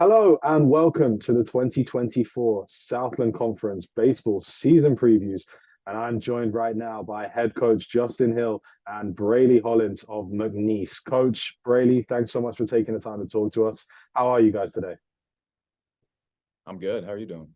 Hello and welcome to the 2024 Southland Conference Baseball Season Previews. And I'm joined right now by head coach Justin Hill and Braley Hollins of McNeese. Coach Braley, thanks so much for taking the time to talk to us. How are you guys today? I'm good. How are you doing?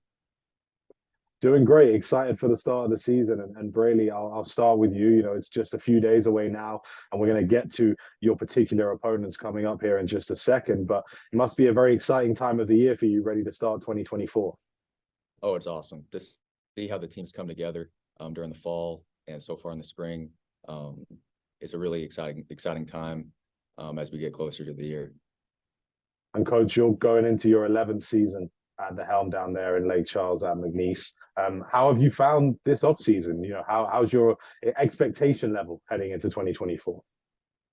Doing great. Excited for the start of the season. And Braley, I'll start with you. You know, it's just a few days away now, and we're going to get to your particular opponents coming up here in just a second. But it must be a very exciting time of the year for you, ready to start 2024. Oh, it's awesome. Just see how the teams come together during the fall and so far in the spring. It's a really exciting time as we get closer to the year. And coach, you're going into your 11th season at the helm down there in Lake Charles at McNeese. How have you found this off season? You know, how's your expectation level heading into 2024?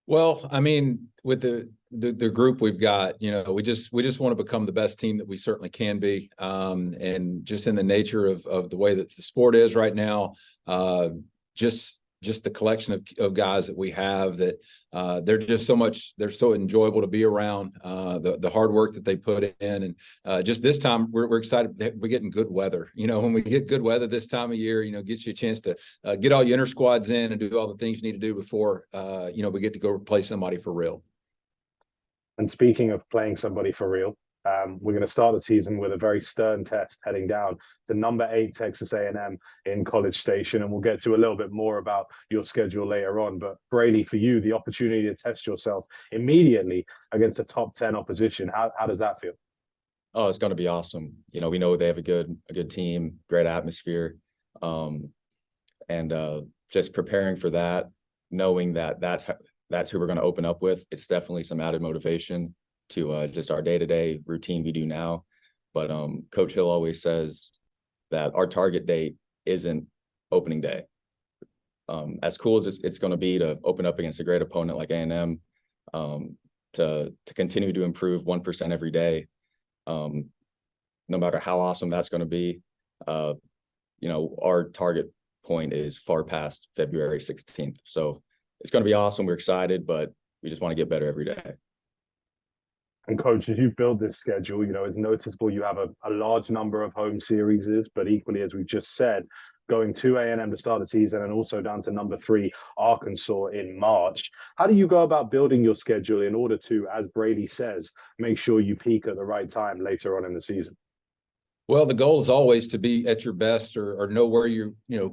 Well, I mean, with the group we've got, we just want to become the best team that we certainly can be, and just in the nature of the way that the sport is right now, just the collection of guys that we have that they're so enjoyable to be around, the hard work that they put in. And just this time we're excited that we're getting good weather. When we get good weather this time of year, gets you a chance to get all your inter squads in and do all the things you need to do before, we get to go play somebody for real. And speaking of playing somebody for real, we're going to start the season with a very stern test heading down to number 8 Texas A&M in College Station, and we'll get to a little bit more about your schedule later on. But Braley, for you, the opportunity to test yourself immediately against a top 10 opposition, how does that feel? Oh, it's going to be awesome. We know they have a good team, great atmosphere, and just preparing for that, knowing that that's who we're going to open up with. It's definitely some added motivation to just our day-to-day routine we do now. But Coach Hill always says that our target date isn't opening day. As cool as it's going to be to open up against a great opponent like A&M, to continue to improve 1% every day, no matter how awesome that's going to be, our target point is far past February 16th. So it's going to be awesome. We're excited, but we just want to get better every day. And coach, as you build this schedule, it's noticeable you have a large number of home series, but equally, as we've just said, going to A&M to start the season and also down to number 3, Arkansas in March. How do you go about building your schedule in order to, as Brady says, make sure you peak at the right time later on in the season? Well, the goal is always to be at your best or know where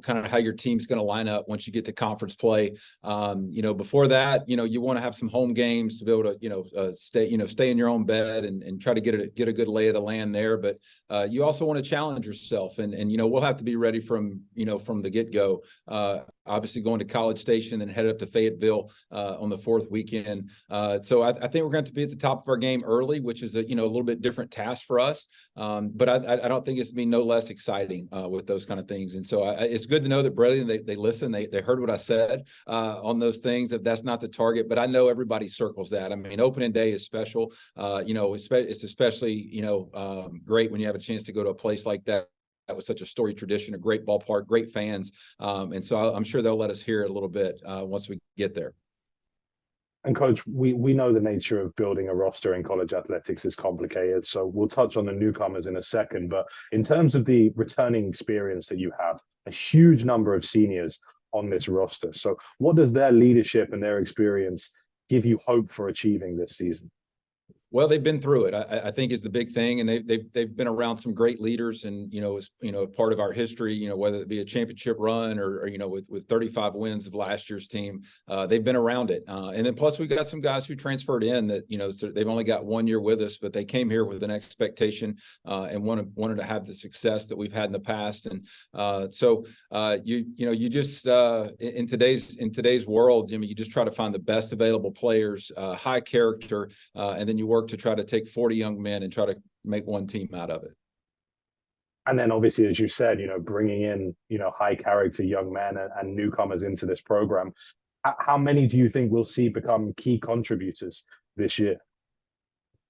kind of how your team's going to line up once you get to conference play. Before that, you want to have some home games to be able to, stay in your own bed and try to get a good lay of the land there. But you also want to challenge yourself, and we'll have to be ready from the get-go. Obviously going to College Station and then headed up to Fayetteville on the 4th weekend. So I think we're going to be at the top of our game early, which is a little bit different task for us. But I don't think it's been no less exciting with those kind of things. And so it's good to know that Braley, they listen, they heard what I said on those things. If that's not the target, but I know everybody circles that. I mean, opening day is special. It's especially great when you have a chance to go to a place like that. That was such a storied tradition, a great ballpark, great fans. And so I'm sure they'll let us hear it a little bit once we get there. And coach, we know the nature of building a roster in college athletics is complicated. So we'll touch on the newcomers in a second. But in terms of the returning experience that you have, a huge number of seniors on this roster. So what does their leadership and their experience give you hope for achieving this season? Well, they've been through it, I think, is the big thing, and they've been around some great leaders, and as part of our history, whether it be a championship run or with 35 wins of last year's team, they've been around it, and then plus we got some guys who transferred in that so they've only got 1 year with us, but they came here with an expectation and wanted to have the success that we've had in the past, and so you just in today's world, you just try to find the best available players, high character, and then you work to try to take 40 young men and try to make one team out of it. And then obviously, as you said, bringing in, high character young men and newcomers into this program. How many do you think we'll see become key contributors this year?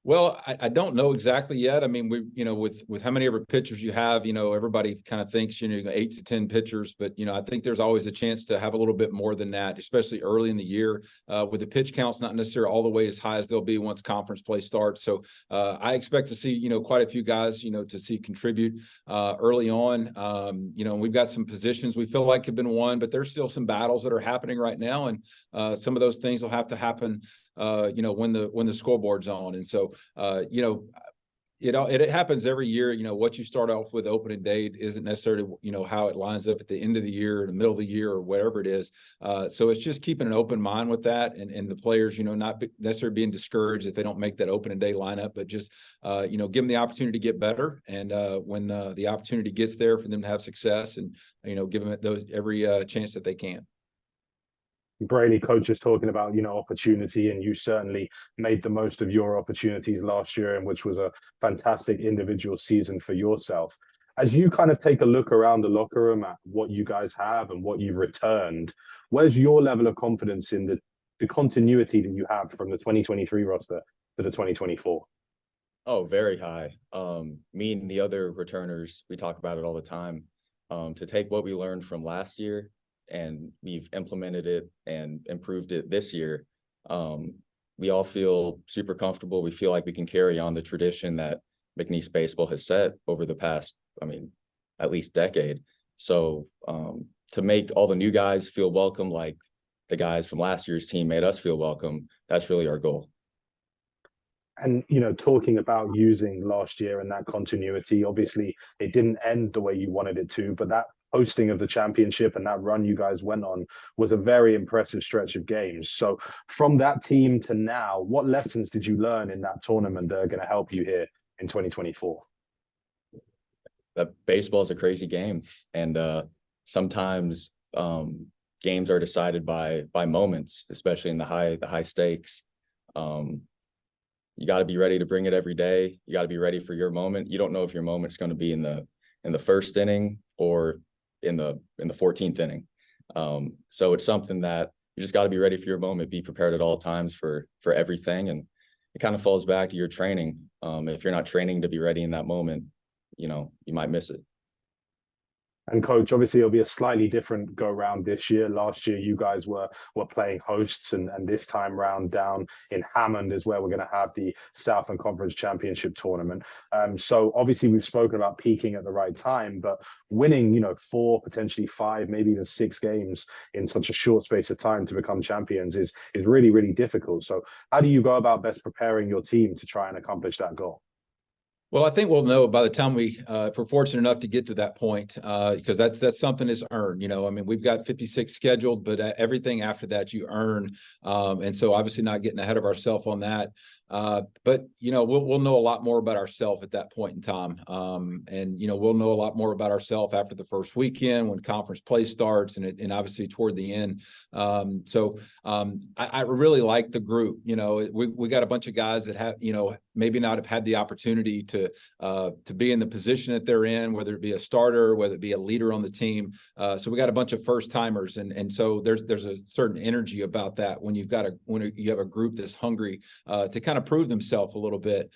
Well, I don't know exactly yet. I mean, with how many ever pitchers you have, everybody kind of thinks, you got 8 to 10 pitchers, but, I think there's always a chance to have a little bit more than that, especially early in the year, with the pitch counts not necessarily all the way as high as they'll be once conference play starts. So I expect to see, quite a few guys, to see contribute early on. We've got some positions we feel like have been won, but there's still some battles that are happening right now. And some of those things will have to happen when the scoreboard's on. And so, it happens every year. What you start off with opening day isn't necessarily, how it lines up at the end of the year, or the middle of the year, or whatever it is. So it's just keeping an open mind with that, and the players, not necessarily being discouraged if they don't make that opening day lineup, but just, give them the opportunity to get better. And when the opportunity gets there for them to have success, and, give them every chance that they can. Braley, coach is talking about, opportunity, and you certainly made the most of your opportunities last year, and which was a fantastic individual season for yourself. As you kind of take a look around the locker room at what you guys have and what you've returned, where's your level of confidence in the continuity that you have from the 2023 roster to the 2024? Oh, very high. Me and the other returners, we talk about it all the time. To take what we learned from last year, and we've implemented it and improved it this year, we all feel super comfortable. We feel like we can carry on the tradition that McNeese baseball has set over the past, at least decade. So to make all the new guys feel welcome, like the guys from last year's team made us feel welcome, that's really our goal. And, talking about using last year and that continuity, obviously it didn't end the way you wanted it to, but that hosting of the championship and that run you guys went on was a very impressive stretch of games. So from that team to now, what lessons did you learn in that tournament that are going to help you here in 2024? That baseball is a crazy game, and sometimes games are decided by moments, especially in the high stakes. You got to be ready to bring it every day. You got to be ready for your moment. You don't know if your moment's going to be in the first inning or in the 14th inning. So it's something that you just got to be ready for your moment, be prepared at all times for everything. And it kind of falls back to your training. If you're not training to be ready in that moment, you might miss it. And coach, obviously it'll be a slightly different go round this year. Last year, you guys were playing hosts, and this time round down in Hammond is where we're going to have the Southland Conference Championship tournament. So obviously we've spoken about peaking at the right time, but winning, 4, potentially 5, maybe even 6 games in such a short space of time to become champions is really, really difficult. So how do you go about best preparing your team to try and accomplish that goal? Well, I think we'll know by the time if we're fortunate enough to get to that point, because that's something that's earned. We've got 56 scheduled, but everything after that you earn, and so obviously not getting ahead of ourselves on that. But we'll know a lot more about ourselves at that point in time, and we'll know a lot more about ourselves after the first weekend when conference play starts, and obviously toward the end. So I really like the group. We got a bunch of guys that have maybe not have had the opportunity to be in the position that they're in, whether it be a starter, whether it be a leader on the team. So we got a bunch of first timers, and so there's a certain energy about that when you have a group that's hungry to kind of prove themselves a little bit.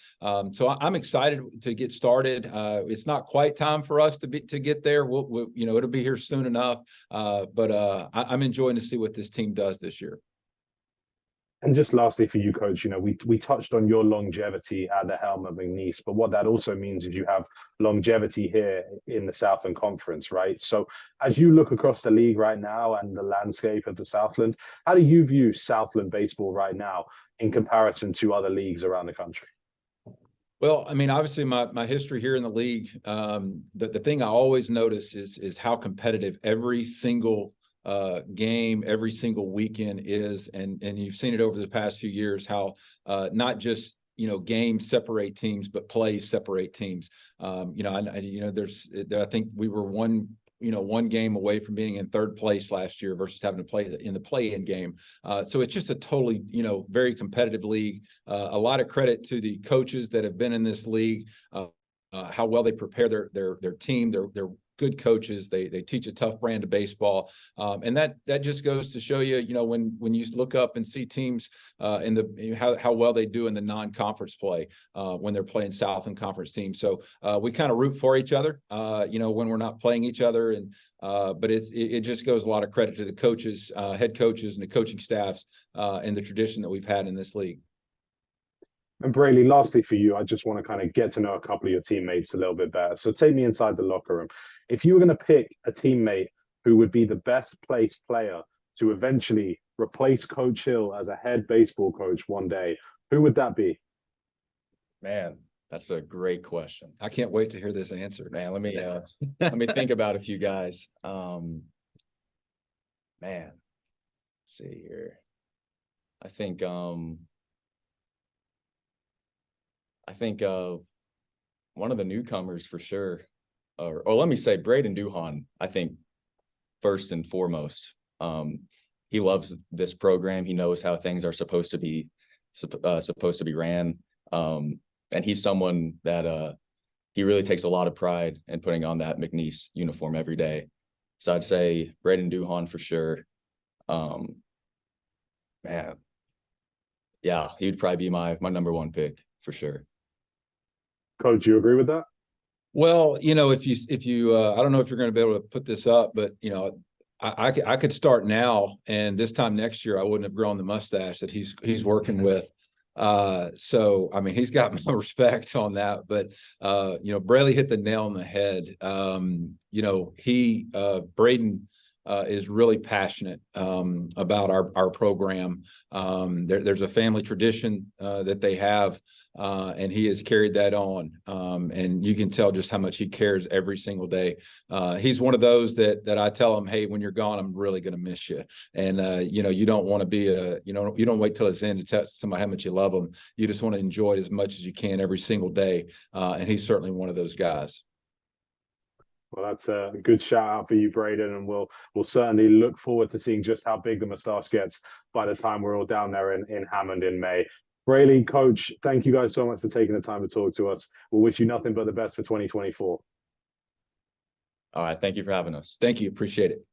So I'm excited to get started. It's not quite time for us to get there. We'll it'll be here soon enough. But I'm enjoying to see what this team does this year. And just lastly for you, coach, we touched on your longevity at the helm of McNeese, but what that also means is you have longevity here in the Southland Conference, right? So as you look across the league right now and the landscape of the Southland, how do you view Southland baseball right now in comparison to other leagues around the country? Well, obviously my history here in the league, the thing I always notice is how competitive every single game, every single weekend is, and you've seen it over the past few years how not just games separate teams, but plays separate teams. I think we were one game away from being in third place last year versus having to play in the play-in game. So it's just a totally very competitive league. A lot of credit to the coaches that have been in this league. How well they prepare their team, their good coaches. They teach a tough brand of baseball, and that just goes to show you, when you look up and see teams in how well they do in the non-conference play when they're playing Southland Conference teams. So we kind of root for each other, when we're not playing each other, and but it just goes a lot of credit to the coaches, head coaches, and the coaching staffs, and the tradition that we've had in this league. And Braley, lastly for you, I just want to kind of get to know a couple of your teammates a little bit better. So take me inside the locker room. If you were going to pick a teammate who would be the best placed player to eventually replace Coach Hill as a head baseball coach one day, who would that be? Man, that's a great question. I can't wait to hear this answer. Man, let me think about a few guys. Man, let's see here. I think one of the newcomers for sure, or let me say Braden Duhan, I think first and foremost. He loves this program. He knows how things are supposed to be ran. And he's someone that he really takes a lot of pride in putting on that McNeese uniform every day. So I'd say Braden Duhan for sure. Man, yeah, he would probably be my number one pick for sure. Coach, you agree with that? Well, if you I don't know if you're going to be able to put this up, but I could start now, and this time next year I wouldn't have grown the mustache that he's working with. So I mean, he's got my respect on that, but Braley hit the nail on the head. Braden is really passionate about our program. There's a family tradition that they have, and he has carried that on. And you can tell just how much he cares every single day. He's one of those that I tell him, hey, when you're gone, I'm really going to miss you. And you don't want to be you don't wait till it's in to tell somebody how much you love them. You just want to enjoy it as much as you can every single day. And he's certainly one of those guys. Well, that's a good shout out for you, Braden, and we'll certainly look forward to seeing just how big the moustache gets by the time we're all down there in Hammond in May. Braley, Coach, thank you guys so much for taking the time to talk to us. We'll wish you nothing but the best for 2024. All right, thank you for having us. Thank you, appreciate it.